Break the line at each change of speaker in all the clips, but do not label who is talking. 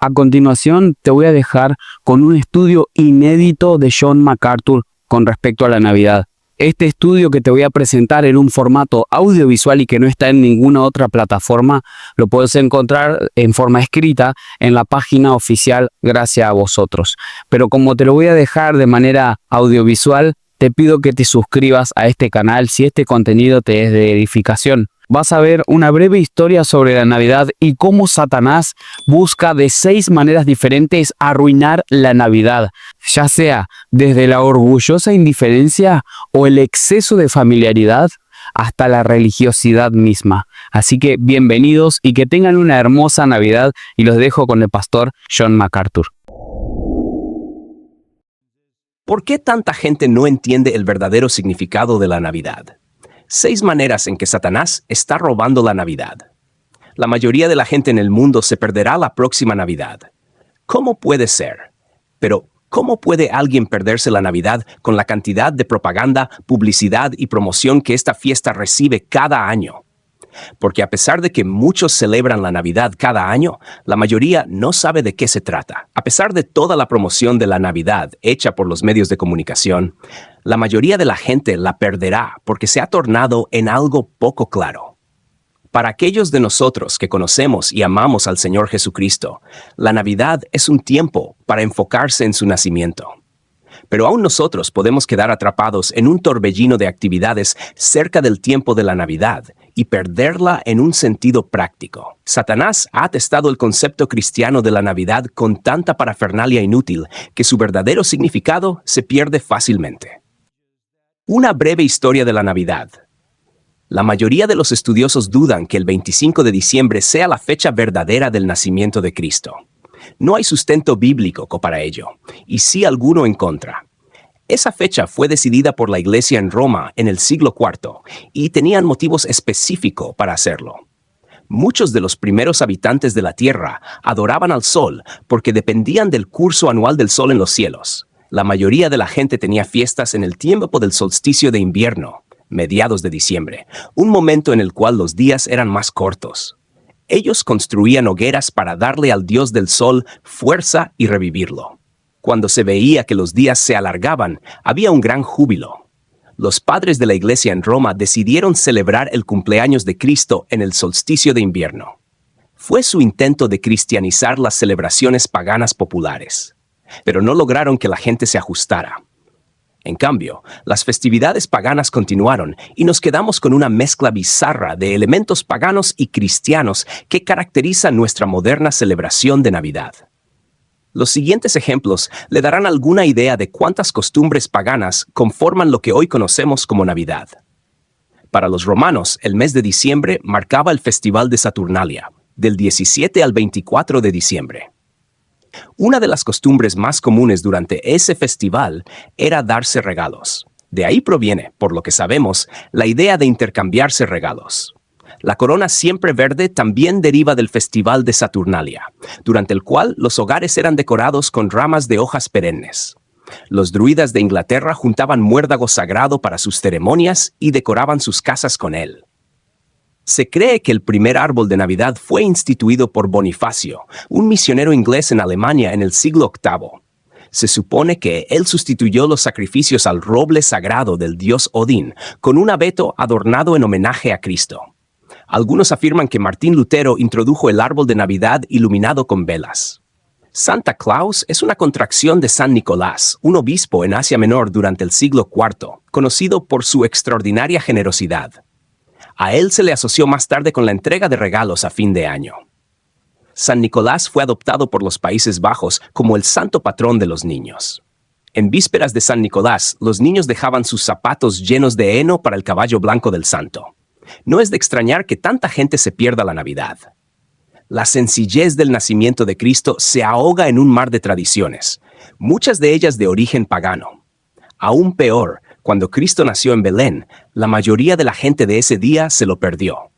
A continuación, te voy a dejar con un estudio inédito de John MacArthur con respecto a la Navidad. Este estudio que te voy a presentar en un formato audiovisual y que no está en ninguna otra plataforma, lo puedes encontrar en forma escrita en la página oficial Gracias a Vosotros. Pero como te lo voy a dejar de manera audiovisual, te pido que te suscribas a este canal si este contenido te es de edificación. Vas a ver una breve historia sobre la Navidad y cómo Satanás busca de 6 maneras diferentes arruinar la Navidad, ya sea desde la orgullosa indiferencia o el exceso de familiaridad hasta la religiosidad misma. Así que bienvenidos y que tengan una hermosa Navidad y los dejo con el pastor John MacArthur.
¿Por qué tanta gente no entiende el verdadero significado de la Navidad? 6 maneras en que Satanás está robando la Navidad. La mayoría de la gente en el mundo se perderá la próxima Navidad. ¿Cómo puede ser? Pero, ¿cómo puede alguien perderse la Navidad con la cantidad de propaganda, publicidad y promoción que esta fiesta recibe cada año? Porque a pesar de que muchos celebran la Navidad cada año, la mayoría no sabe de qué se trata. A pesar de toda la promoción de la Navidad hecha por los medios de comunicación, la mayoría de la gente la perderá porque se ha tornado en algo poco claro. Para aquellos de nosotros que conocemos y amamos al Señor Jesucristo, la Navidad es un tiempo para enfocarse en su nacimiento. Pero aún nosotros podemos quedar atrapados en un torbellino de actividades cerca del tiempo de la Navidad y perderla en un sentido práctico. Satanás ha atestado el concepto cristiano de la Navidad con tanta parafernalia inútil que su verdadero significado se pierde fácilmente. Una breve historia de la Navidad. La mayoría de los estudiosos dudan que el 25 de diciembre sea la fecha verdadera del nacimiento de Cristo. No hay sustento bíblico para ello, y sí alguno en contra. Esa fecha fue decidida por la Iglesia en Roma en el siglo IV, y tenían motivos específicos para hacerlo. Muchos de los primeros habitantes de la Tierra adoraban al Sol porque dependían del curso anual del Sol en los cielos. La mayoría de la gente tenía fiestas en el tiempo del solsticio de invierno, mediados de diciembre, un momento en el cual los días eran más cortos. Ellos construían hogueras para darle al dios del sol fuerza y revivirlo. Cuando se veía que los días se alargaban, había un gran júbilo. Los padres de la iglesia en Roma decidieron celebrar el cumpleaños de Cristo en el solsticio de invierno. Fue su intento de cristianizar las celebraciones paganas populares, pero no lograron que la gente se ajustara. En cambio, las festividades paganas continuaron y nos quedamos con una mezcla bizarra de elementos paganos y cristianos que caracteriza nuestra moderna celebración de Navidad. Los siguientes ejemplos le darán alguna idea de cuántas costumbres paganas conforman lo que hoy conocemos como Navidad. Para los romanos, el mes de diciembre marcaba el Festival de Saturnalia, del 17 al 24 de diciembre. Una de las costumbres más comunes durante ese festival era darse regalos. De ahí proviene, por lo que sabemos, la idea de intercambiarse regalos. La corona siempre verde también deriva del Festival de Saturnalia, durante el cual los hogares eran decorados con ramas de hojas perennes. Los druidas de Inglaterra juntaban muérdago sagrado para sus ceremonias y decoraban sus casas con él. Se cree que el primer árbol de Navidad fue instituido por Bonifacio, un misionero inglés en Alemania en el siglo VIII. Se supone que él sustituyó los sacrificios al roble sagrado del dios Odín con un abeto adornado en homenaje a Cristo. Algunos afirman que Martín Lutero introdujo el árbol de Navidad iluminado con velas. Santa Claus es una contracción de San Nicolás, un obispo en Asia Menor durante el siglo IV, conocido por su extraordinaria generosidad. A él se le asoció más tarde con la entrega de regalos a fin de año. San Nicolás fue adoptado por los Países Bajos como el santo patrón de los niños. En vísperas de San Nicolás, los niños dejaban sus zapatos llenos de heno para el caballo blanco del santo. No es de extrañar que tanta gente se pierda la Navidad. La sencillez del nacimiento de Cristo se ahoga en un mar de tradiciones, muchas de ellas de origen pagano. Aún peor, cuando Cristo nació en Belén, la mayoría de la gente de ese día se lo perdió.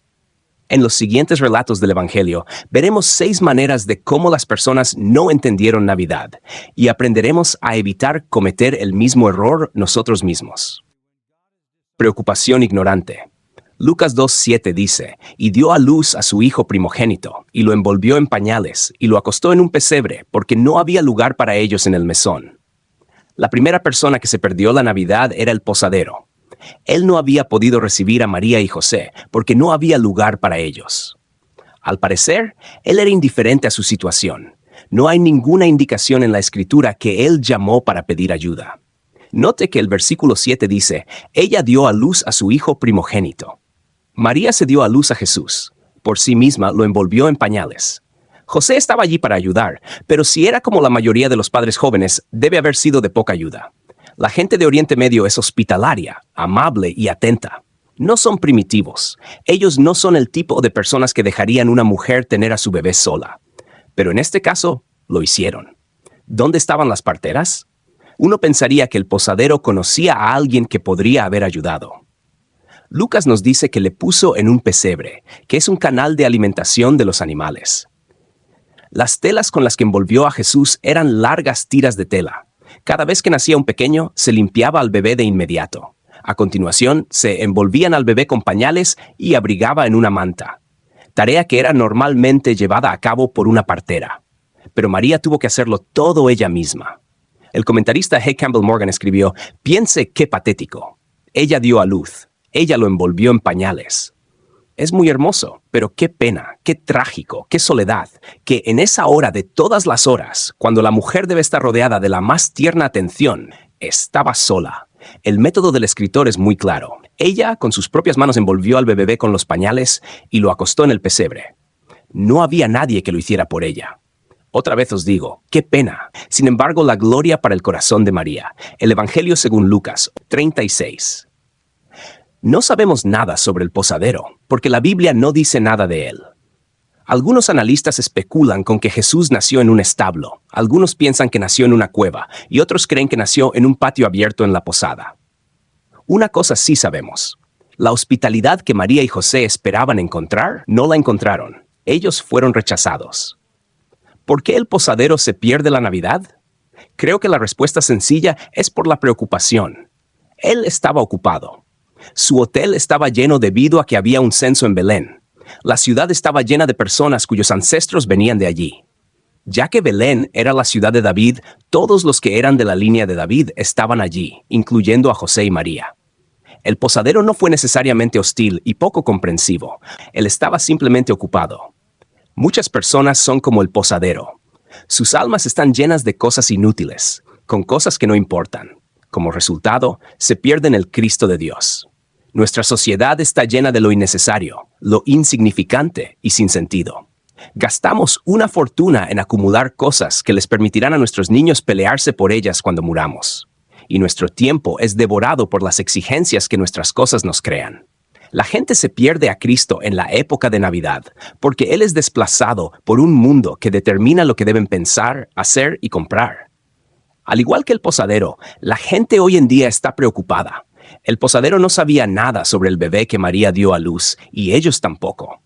En los siguientes relatos del Evangelio, veremos 6 maneras de cómo las personas no entendieron Navidad y aprenderemos a evitar cometer el mismo error nosotros mismos. Preocupación ignorante. Lucas 2:7 dice, y dio a luz a su hijo primogénito, y lo envolvió en pañales, y lo acostó en un pesebre, porque no había lugar para ellos en el mesón. La primera persona que se perdió la Navidad era el posadero. Él no había podido recibir a María y José, porque no había lugar para ellos. Al parecer, él era indiferente a su situación. No hay ninguna indicación en la Escritura que él llamó para pedir ayuda. Note que el versículo 7 dice, ella dio a luz a su hijo primogénito. María se dio a luz a Jesús. Por sí misma lo envolvió en pañales. José estaba allí para ayudar, pero si era como la mayoría de los padres jóvenes, debe haber sido de poca ayuda. La gente de Oriente Medio es hospitalaria, amable y atenta. No son primitivos. Ellos no son el tipo de personas que dejarían una mujer tener a su bebé sola. Pero en este caso, lo hicieron. ¿Dónde estaban las parteras? Uno pensaría que el posadero conocía a alguien que podría haber ayudado. Lucas nos dice que le puso en un pesebre, que es un canal de alimentación de los animales. Las telas con las que envolvió a Jesús eran largas tiras de tela. Cada vez que nacía un pequeño, se limpiaba al bebé de inmediato. A continuación, se envolvían al bebé con pañales y abrigaba en una manta, tarea que era normalmente llevada a cabo por una partera. Pero María tuvo que hacerlo todo ella misma. El comentarista H. Campbell Morgan escribió, «Piense qué patético. Ella dio a luz. Ella lo envolvió en pañales». Es muy hermoso, pero qué pena, qué trágico, qué soledad, que en esa hora de todas las horas, cuando la mujer debe estar rodeada de la más tierna atención, estaba sola. El método del escritor es muy claro. Ella, con sus propias manos, envolvió al bebé con los pañales y lo acostó en el pesebre. No había nadie que lo hiciera por ella. Otra vez os digo, qué pena. Sin embargo, la gloria para el corazón de María. El Evangelio según Lucas 36. No sabemos nada sobre el posadero, porque la Biblia no dice nada de él. Algunos analistas especulan con que Jesús nació en un establo, algunos piensan que nació en una cueva, y otros creen que nació en un patio abierto en la posada. Una cosa sí sabemos. La hospitalidad que María y José esperaban encontrar, no la encontraron. Ellos fueron rechazados. ¿Por qué el posadero se pierde la Navidad? Creo que la respuesta sencilla es por la preocupación. Él estaba ocupado. Su hotel estaba lleno debido a que había un censo en Belén. La ciudad estaba llena de personas cuyos ancestros venían de allí. Ya que Belén era la ciudad de David, todos los que eran de la línea de David estaban allí, incluyendo a José y María. El posadero no fue necesariamente hostil y poco comprensivo. Él estaba simplemente ocupado. Muchas personas son como el posadero. Sus almas están llenas de cosas inútiles, con cosas que no importan. Como resultado, se pierden el Cristo de Dios. Nuestra sociedad está llena de lo innecesario, lo insignificante y sin sentido. Gastamos una fortuna en acumular cosas que les permitirán a nuestros niños pelearse por ellas cuando muramos. Y nuestro tiempo es devorado por las exigencias que nuestras cosas nos crean. La gente se pierde a Cristo en la época de Navidad, porque Él es desplazado por un mundo que determina lo que deben pensar, hacer y comprar. Al igual que el posadero, la gente hoy en día está preocupada. El posadero no sabía nada sobre el bebé que María dio a luz, y ellos tampoco.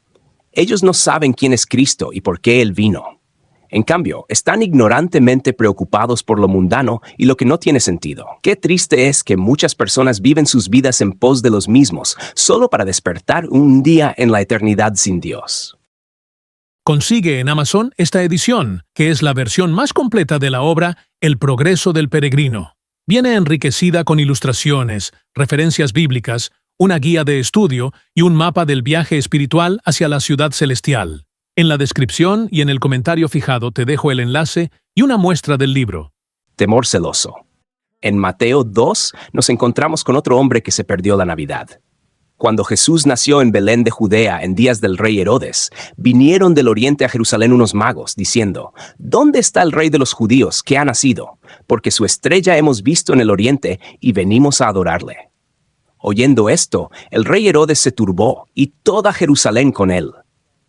Ellos no saben quién es Cristo y por qué Él vino. En cambio, están ignorantemente preocupados por lo mundano y lo que no tiene sentido. Qué triste es que muchas personas viven sus vidas en pos de los mismos, solo para despertar un día en la eternidad sin Dios.
Consigue en Amazon esta edición, que es la versión más completa de la obra El progreso del peregrino. Viene enriquecida con ilustraciones, referencias bíblicas, una guía de estudio y un mapa del viaje espiritual hacia la ciudad celestial. En la descripción y en el comentario fijado te dejo el enlace y una muestra del libro.
Temor celoso. En Mateo 2 nos encontramos con otro hombre que se perdió la Navidad. Cuando Jesús nació en Belén de Judea en días del rey Herodes, vinieron del oriente a Jerusalén unos magos, diciendo, «¿Dónde está el rey de los judíos que ha nacido? Porque su estrella hemos visto en el oriente y venimos a adorarle». Oyendo esto, el rey Herodes se turbó y toda Jerusalén con él.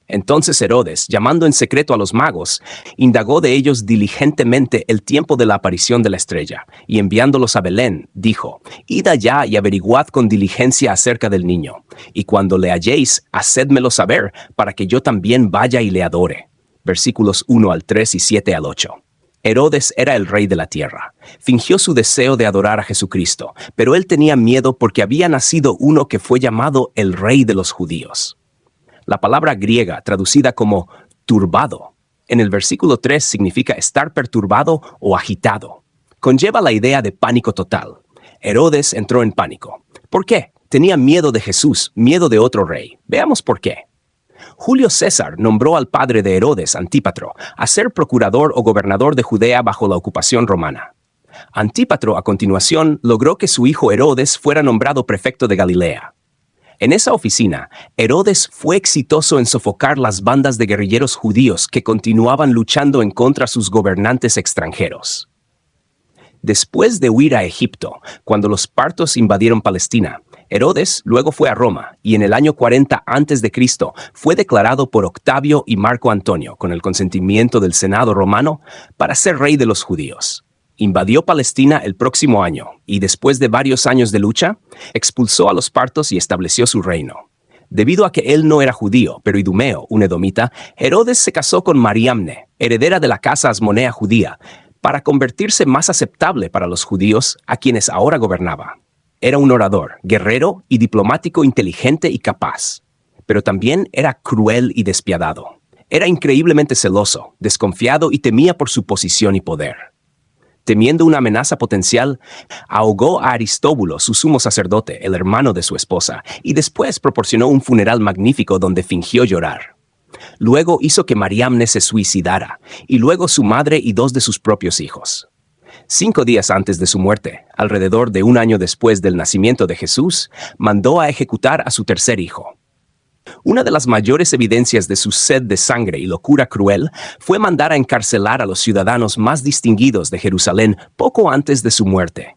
Entonces Herodes, llamando en secreto a los magos, indagó de ellos diligentemente el tiempo de la aparición de la estrella, y enviándolos a Belén, dijo, «Id allá y averiguad con diligencia acerca del niño, y cuando le halléis, hacédmelo saber, para que yo también vaya y le adore». Versículos 1 al 3 y 7 al 8. Herodes era el rey de la tierra. Fingió su deseo de adorar a Jesucristo, pero él tenía miedo porque había nacido uno que fue llamado el rey de los judíos. La palabra griega, traducida como turbado, en el versículo 3 significa estar perturbado o agitado. Conlleva la idea de pánico total. Herodes entró en pánico. ¿Por qué? Tenía miedo de Jesús, miedo de otro rey. Veamos por qué. Julio César nombró al padre de Herodes, Antípatro, a ser procurador o gobernador de Judea bajo la ocupación romana. Antípatro, a continuación, logró que su hijo Herodes fuera nombrado prefecto de Galilea. En esa oficina, Herodes fue exitoso en sofocar las bandas de guerrilleros judíos que continuaban luchando en contra de sus gobernantes extranjeros. Después de huir a Egipto, cuando los partos invadieron Palestina, Herodes luego fue a Roma y en el año 40 a.C. fue declarado por Octavio y Marco Antonio, con el consentimiento del Senado romano, para ser rey de los judíos. Invadió Palestina el próximo año y después de varios años de lucha, expulsó a los partos y estableció su reino. Debido a que él no era judío, pero idumeo, un edomita, Herodes se casó con Mariamne, heredera de la casa asmonea judía, para convertirse más aceptable para los judíos a quienes ahora gobernaba. Era un orador, guerrero y diplomático inteligente y capaz, pero también era cruel y despiadado. Era increíblemente celoso, desconfiado y temía por su posición y poder. Temiendo una amenaza potencial, ahogó a Aristóbulo, su sumo sacerdote, el hermano de su esposa, y después proporcionó un funeral magnífico donde fingió llorar. Luego hizo que Mariamne se suicidara, y luego su madre y 2 de sus propios hijos. 5 días antes de su muerte, alrededor de 1 año después del nacimiento de Jesús, mandó a ejecutar a su tercer hijo. Una de las mayores evidencias de su sed de sangre y locura cruel fue mandar a encarcelar a los ciudadanos más distinguidos de Jerusalén poco antes de su muerte.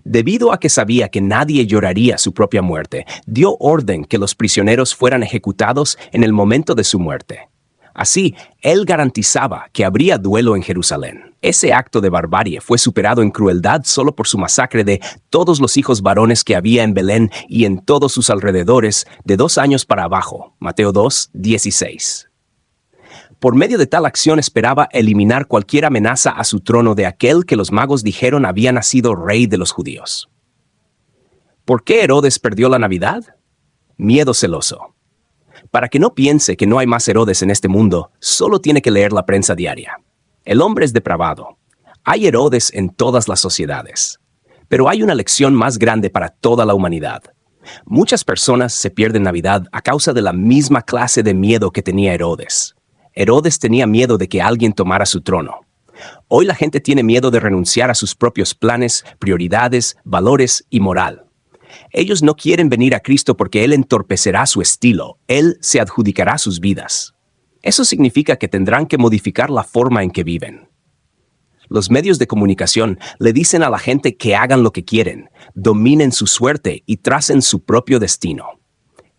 Debido a que sabía que nadie lloraría su propia muerte, dio orden que los prisioneros fueran ejecutados en el momento de su muerte. Así, él garantizaba que habría duelo en Jerusalén. Ese acto de barbarie fue superado en crueldad solo por su masacre de todos los hijos varones que había en Belén y en todos sus alrededores de 2 años para abajo. Mateo 2:16. Por medio de tal acción esperaba eliminar cualquier amenaza a su trono de aquel que los magos dijeron había nacido rey de los judíos. ¿Por qué Herodes perdió la Navidad? Miedo celoso. Para que no piense que no hay más Herodes en este mundo, solo tiene que leer la prensa diaria. El hombre es depravado. Hay Herodes en todas las sociedades. Pero hay una lección más grande para toda la humanidad. Muchas personas se pierden Navidad a causa de la misma clase de miedo que tenía Herodes. Herodes tenía miedo de que alguien tomara su trono. Hoy la gente tiene miedo de renunciar a sus propios planes, prioridades, valores y moral. Ellos no quieren venir a Cristo porque Él entorpecerá su estilo. Él se adjudicará sus vidas. Eso significa que tendrán que modificar la forma en que viven. Los medios de comunicación le dicen a la gente que hagan lo que quieren, dominen su suerte y tracen su propio destino.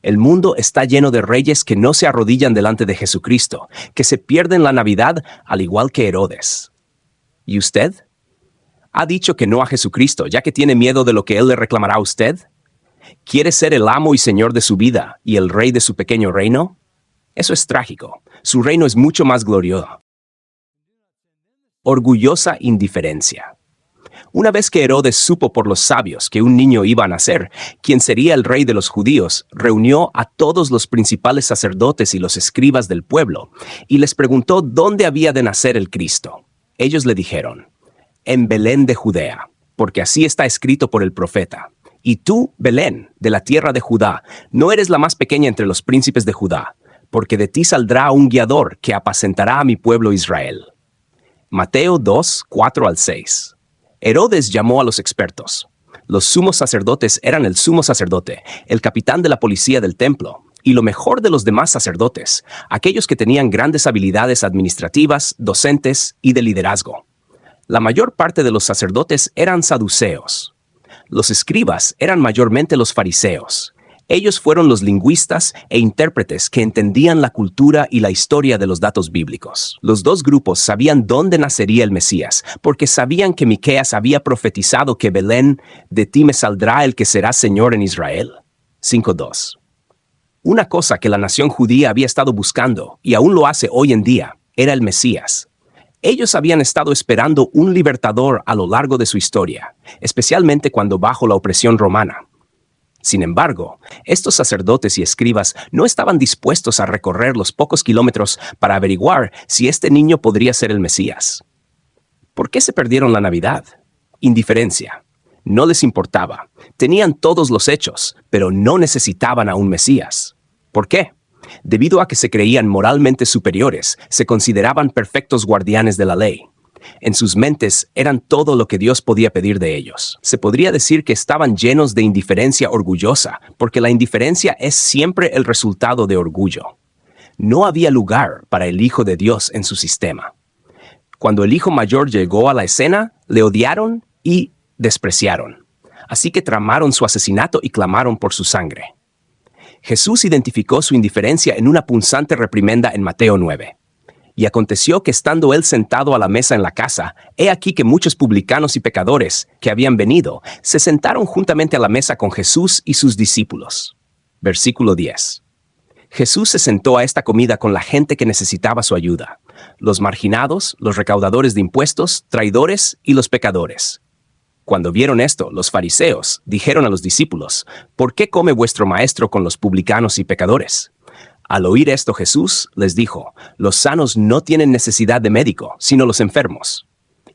El mundo está lleno de reyes que no se arrodillan delante de Jesucristo, que se pierden la Navidad al igual que Herodes. ¿Y usted? ¿Ha dicho que no a Jesucristo ya que tiene miedo de lo que Él le reclamará a usted? ¿Quiere ser el amo y señor de su vida y el rey de su pequeño reino? Eso es trágico. Su reino es mucho más glorioso. Orgullosa indiferencia. Una vez que Herodes supo por los sabios que un niño iba a nacer, quien sería el rey de los judíos, reunió a todos los principales sacerdotes y los escribas del pueblo, y les preguntó dónde había de nacer el Cristo. Ellos le dijeron, en Belén de Judea, porque así está escrito por el profeta. Y tú, Belén, de la tierra de Judá, no eres la más pequeña entre los príncipes de Judá, porque de ti saldrá un guiador que apacentará a mi pueblo Israel. Mateo 2, 4-6. Herodes llamó a los expertos. Los sumos sacerdotes eran el sumo sacerdote, el capitán de la policía del templo, y lo mejor de los demás sacerdotes, aquellos que tenían grandes habilidades administrativas, docentes y de liderazgo. La mayor parte de los sacerdotes eran saduceos. Los escribas eran mayormente los fariseos. Ellos fueron los lingüistas e intérpretes que entendían la cultura y la historia de los datos bíblicos. Los 2 grupos sabían dónde nacería el Mesías, porque sabían que Miqueas había profetizado que Belén, de ti me saldrá el que será Señor en Israel. 5:2. Una cosa que la nación judía había estado buscando, y aún lo hace hoy en día, era el Mesías. Ellos habían estado esperando un libertador a lo largo de su historia, especialmente cuando bajo la opresión romana. Sin embargo, estos sacerdotes y escribas no estaban dispuestos a recorrer los pocos kilómetros para averiguar si este niño podría ser el Mesías. ¿Por qué se perdieron la Navidad? Indiferencia. No les importaba. Tenían todos los hechos, pero no necesitaban a un Mesías. ¿Por qué? Debido a que se creían moralmente superiores, se consideraban perfectos guardianes de la ley. En sus mentes eran todo lo que Dios podía pedir de ellos. Se podría decir que estaban llenos de indiferencia orgullosa, porque la indiferencia es siempre el resultado de orgullo. No había lugar para el Hijo de Dios en su sistema. Cuando el hijo mayor llegó a la escena, le odiaron y despreciaron. Así que tramaron su asesinato y clamaron por su sangre. Jesús identificó su indiferencia en una punzante reprimenda en Mateo 9. Y aconteció que estando él sentado a la mesa en la casa, he aquí que muchos publicanos y pecadores, que habían venido, se sentaron juntamente a la mesa con Jesús y sus discípulos. Versículo 10. Jesús se sentó a esta comida con la gente que necesitaba su ayuda, los marginados, los recaudadores de impuestos, traidores y los pecadores. Cuando vieron esto, los fariseos dijeron a los discípulos, ¿por qué come vuestro maestro con los publicanos y pecadores? Al oír esto Jesús les dijo, los sanos no tienen necesidad de médico, sino los enfermos.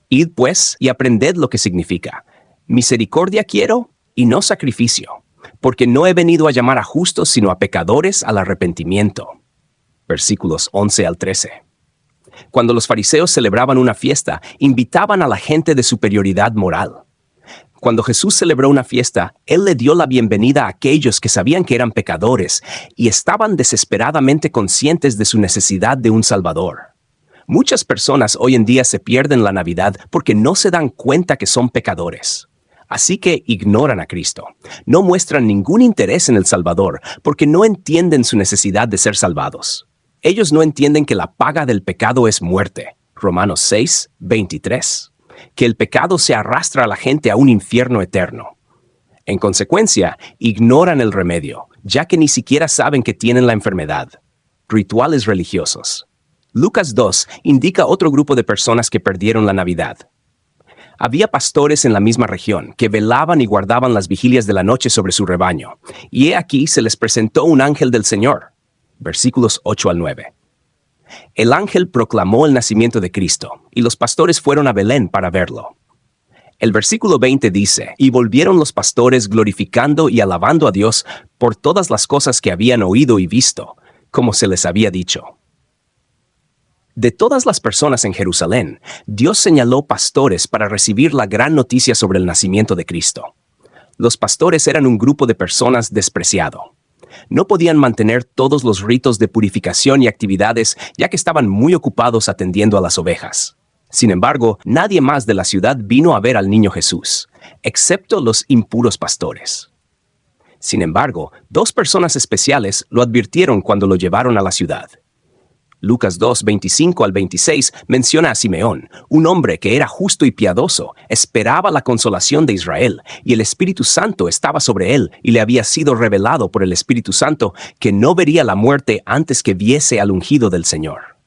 Id pues y aprended lo que significa. Misericordia quiero y no sacrificio, porque no he venido a llamar a justos sino a pecadores al arrepentimiento. Versículos 11 al 13. Cuando los fariseos celebraban una fiesta, invitaban a la gente de superioridad moral. Cuando Jesús celebró una fiesta, Él le dio la bienvenida a aquellos que sabían que eran pecadores y estaban desesperadamente conscientes de su necesidad de un Salvador. Muchas personas hoy en día se pierden la Navidad porque no se dan cuenta que son pecadores. Así que ignoran a Cristo. No muestran ningún interés en el Salvador porque no entienden su necesidad de ser salvados. Ellos no entienden que la paga del pecado es muerte. Romanos 6, 23. Que el pecado se arrastra a la gente a un infierno eterno. En consecuencia, ignoran el remedio, ya que ni siquiera saben que tienen la enfermedad. Rituales religiosos. Lucas 2 indica otro grupo de personas que perdieron la Navidad. Había pastores en la misma región que velaban y guardaban las vigilias de la noche sobre su rebaño, y he aquí se les presentó un ángel del Señor. Versículos 8 al 9. El ángel proclamó el nacimiento de Cristo, y los pastores fueron a Belén para verlo. El versículo 20 dice, y volvieron los pastores glorificando y alabando a Dios por todas las cosas que habían oído y visto, como se les había dicho. De todas las personas en Jerusalén, Dios señaló pastores para recibir la gran noticia sobre el nacimiento de Cristo. Los pastores eran un grupo de personas despreciado. No podían mantener todos los ritos de purificación y actividades ya que estaban muy ocupados atendiendo a las ovejas. Sin embargo, nadie más de la ciudad vino a ver al niño Jesús, excepto los impuros pastores. Sin embargo, dos personas especiales lo advirtieron cuando lo llevaron a la ciudad. Lucas 2, 25 al 26 menciona a Simeón, un hombre que era justo y piadoso, esperaba la consolación de Israel, y el Espíritu Santo estaba sobre él, y le había sido revelado por el Espíritu Santo que no vería la muerte antes que viese al ungido del Señor.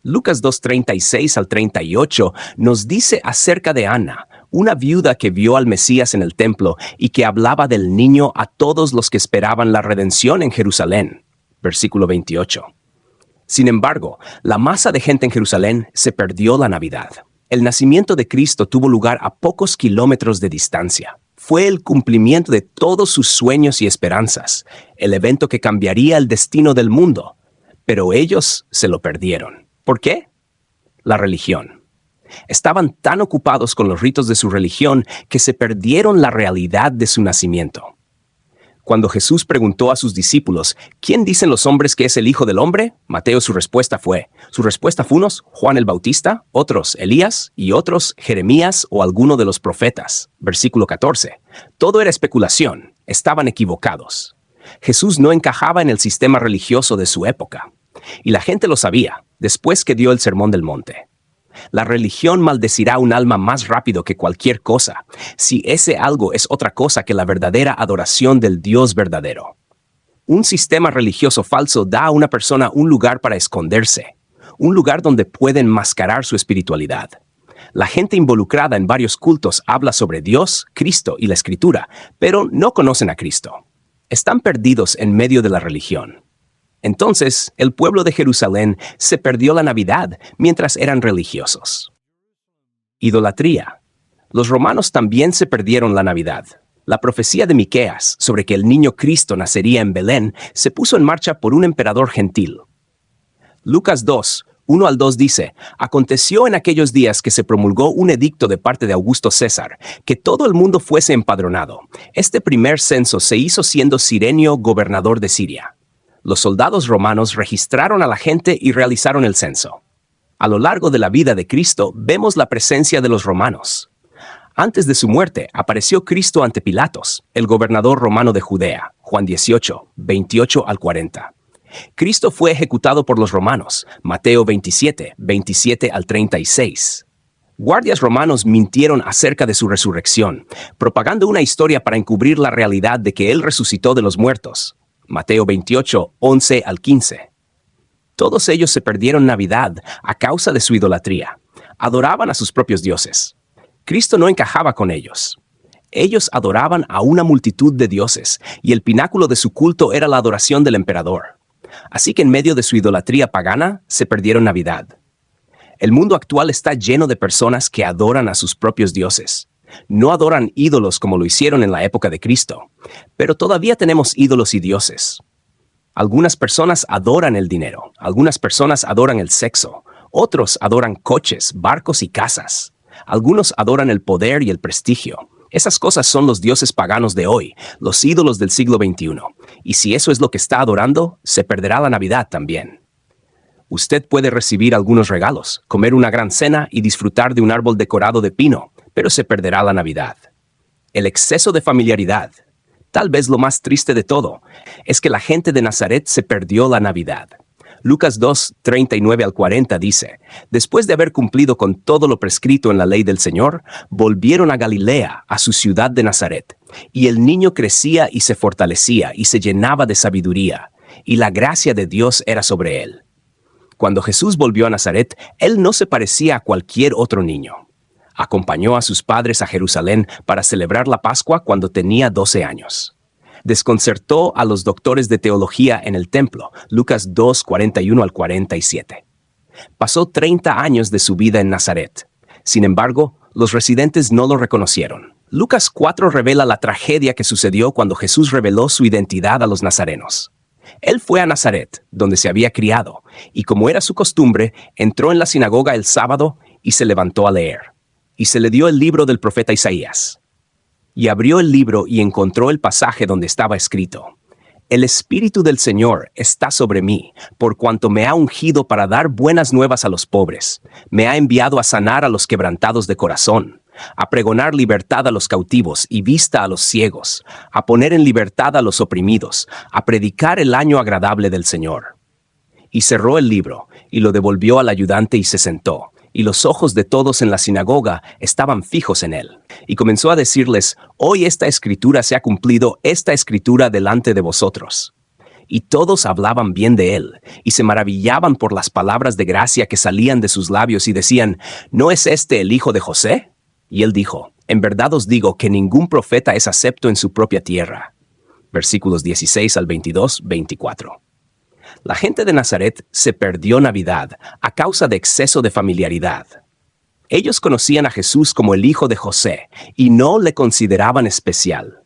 Lucas 2, 36 al 38 nos dice acerca de Ana, una viuda que vio al Mesías en el templo y que hablaba del niño a todos los que esperaban la redención en Jerusalén. Versículo 28. Sin embargo, la masa de gente en Jerusalén se perdió la Navidad. El nacimiento de Cristo tuvo lugar a pocos kilómetros de distancia. Fue el cumplimiento de todos sus sueños y esperanzas, el evento que cambiaría el destino del mundo. Pero ellos se lo perdieron. ¿Por qué? La religión. Estaban tan ocupados con los ritos de su religión que se perdieron la realidad de su nacimiento. Cuando Jesús preguntó a sus discípulos, ¿quién dicen los hombres que es el Hijo del Hombre? Mateo su respuesta fue unos, Juan el Bautista, otros Elías y otros Jeremías o alguno de los profetas. Versículo 14. Todo era especulación, estaban equivocados. Jesús no encajaba en el sistema religioso de su época. Y la gente lo sabía, después que dio el Sermón del Monte. La religión maldecirá un alma más rápido que cualquier cosa, si ese algo es otra cosa que la verdadera adoración del Dios verdadero. Un sistema religioso falso da a una persona un lugar para esconderse, un lugar donde pueden mascarar su espiritualidad. La gente involucrada en varios cultos habla sobre Dios, Cristo y la Escritura, pero no conocen a Cristo. Están perdidos en medio de la religión. Entonces, el pueblo de Jerusalén se perdió la Navidad mientras eran religiosos. Idolatría. Los romanos también se perdieron la Navidad. La profecía de Miqueas sobre que el niño Cristo nacería en Belén se puso en marcha por un emperador gentil. Lucas 2, 1 al 2 dice: Aconteció en aquellos días que se promulgó un edicto de parte de Augusto César, que todo el mundo fuese empadronado. Este primer censo se hizo siendo Cirenio gobernador de Siria. Los soldados romanos registraron a la gente y realizaron el censo. A lo largo de la vida de Cristo vemos la presencia de los romanos. Antes de su muerte, apareció Cristo ante Pilatos, el gobernador romano de Judea, Juan 18, 28 al 40. Cristo fue ejecutado por los romanos, Mateo 27, 27 al 36. Guardias romanos mintieron acerca de su resurrección, propagando una historia para encubrir la realidad de que Él resucitó de los muertos, Mateo 28, 11 al 15. Todos ellos se perdieron Navidad a causa de su idolatría. Adoraban a sus propios dioses. Cristo no encajaba con ellos. Ellos adoraban a una multitud de dioses, y el pináculo de su culto era la adoración del emperador. Así que en medio de su idolatría pagana, se perdieron Navidad. El mundo actual está lleno de personas que adoran a sus propios dioses. No adoran ídolos como lo hicieron en la época de Cristo, pero todavía tenemos ídolos y dioses. Algunas personas adoran el dinero, algunas personas adoran el sexo, otros adoran coches, barcos y casas. Algunos adoran el poder y el prestigio. Esas cosas son los dioses paganos de hoy, los ídolos del siglo XXI. Y si eso es lo que está adorando, se perderá la Navidad también. Usted puede recibir algunos regalos, comer una gran cena y disfrutar de un árbol decorado de pino, pero se perderá la Navidad. El exceso de familiaridad. Tal vez lo más triste de todo es que la gente de Nazaret se perdió la Navidad. Lucas 2, 39 al 40 dice: Después de haber cumplido con todo lo prescrito en la ley del Señor, volvieron a Galilea, a su ciudad de Nazaret. Y el niño crecía y se fortalecía y se llenaba de sabiduría, y la gracia de Dios era sobre él. Cuando Jesús volvió a Nazaret, él no se parecía a cualquier otro niño. Acompañó a sus padres a Jerusalén para celebrar la Pascua cuando tenía 12 años. Desconcertó a los doctores de teología en el templo, Lucas 2, 41 al 47. Pasó 30 años de su vida en Nazaret. Sin embargo, los residentes no lo reconocieron. Lucas 4 revela la tragedia que sucedió cuando Jesús reveló su identidad a los nazarenos. Él fue a Nazaret, donde se había criado, y como era su costumbre, entró en la sinagoga el sábado y se levantó a leer. Y se le dio el libro del profeta Isaías. Y abrió el libro y encontró el pasaje donde estaba escrito: El Espíritu del Señor está sobre mí, por cuanto me ha ungido para dar buenas nuevas a los pobres. Me ha enviado a sanar a los quebrantados de corazón, a pregonar libertad a los cautivos y vista a los ciegos, a poner en libertad a los oprimidos, a predicar el año agradable del Señor. Y cerró el libro, y lo devolvió al ayudante y se sentó. Y los ojos de todos en la sinagoga estaban fijos en él. Y comenzó a decirles: Hoy esta escritura se ha cumplido, esta escritura delante de vosotros. Y todos hablaban bien de él, y se maravillaban por las palabras de gracia que salían de sus labios, y decían: ¿No es este el hijo de José? Y él dijo: En verdad os digo que ningún profeta es acepto en su propia tierra. Versículos 16 al 22, 24. La gente de Nazaret se perdió Navidad a causa de exceso de familiaridad. Ellos conocían a Jesús como el hijo de José y no le consideraban especial.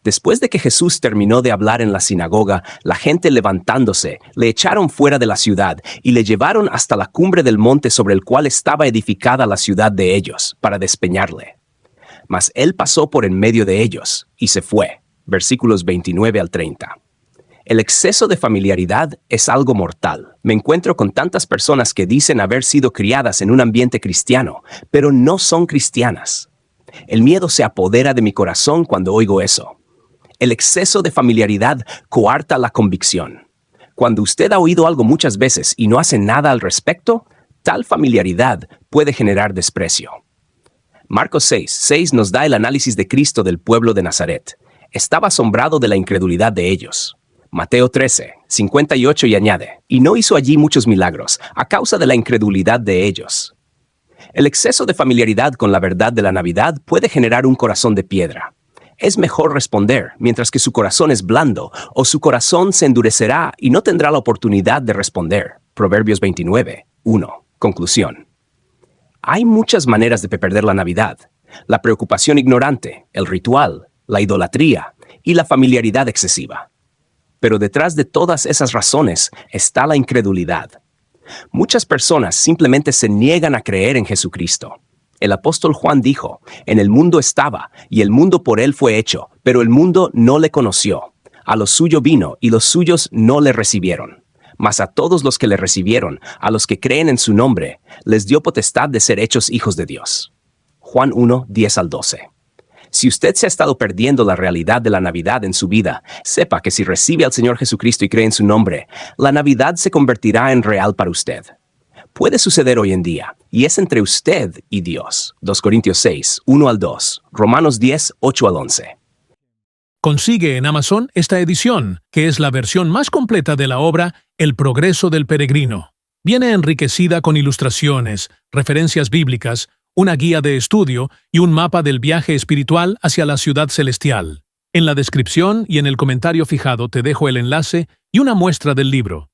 Después de que Jesús terminó de hablar en la sinagoga, la gente levantándose, le echaron fuera de la ciudad y le llevaron hasta la cumbre del monte sobre el cual estaba edificada la ciudad de ellos, para despeñarle. Mas él pasó por en medio de ellos y se fue. Versículos 29 al 30. El exceso de familiaridad es algo mortal. Me encuentro con tantas personas que dicen haber sido criadas en un ambiente cristiano, pero no son cristianas. El miedo se apodera de mi corazón cuando oigo eso. El exceso de familiaridad coarta la convicción. Cuando usted ha oído algo muchas veces y no hace nada al respecto, tal familiaridad puede generar desprecio. Marcos 6 nos da el análisis de Cristo del pueblo de Nazaret. Estaba asombrado de la incredulidad de ellos. Mateo 13, 58 y añade, y no hizo allí muchos milagros, a causa de la incredulidad de ellos. El exceso de familiaridad con la verdad de la Navidad puede generar un corazón de piedra. Es mejor responder mientras que su corazón es blando, o su corazón se endurecerá y no tendrá la oportunidad de responder. Proverbios 29, 1. Conclusión. Hay muchas maneras de perder la Navidad. La preocupación ignorante, el ritual, la idolatría y la familiaridad excesiva. Pero detrás de todas esas razones está la incredulidad. Muchas personas simplemente se niegan a creer en Jesucristo. El apóstol Juan dijo, en el mundo estaba, y el mundo por él fue hecho, pero el mundo no le conoció. A lo suyo vino, y los suyos no le recibieron. Mas a todos los que le recibieron, a los que creen en su nombre, les dio potestad de ser hechos hijos de Dios. Juan 1, 10 al 12. Si usted se ha estado perdiendo la realidad de la Navidad en su vida, sepa que si recibe al Señor Jesucristo y cree en su nombre, la Navidad se convertirá en real para usted. Puede suceder hoy en día, y es entre usted y Dios. 2 Corintios 6, 1 al 2, Romanos 10, 8 al 11.
Consigue en Amazon esta edición, que es la versión más completa de la obra El progreso del peregrino. Viene enriquecida con ilustraciones, referencias bíblicas, una guía de estudio y un mapa del viaje espiritual hacia la ciudad celestial. En la descripción y en el comentario fijado te dejo el enlace y una muestra del libro.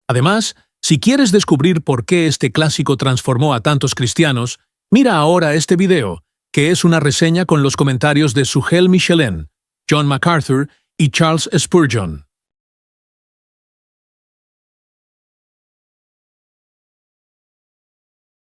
Además, si quieres descubrir por qué este clásico transformó a tantos cristianos, mira ahora este video, que es una reseña con los comentarios de Sugel Michelin, John MacArthur y Charles Spurgeon.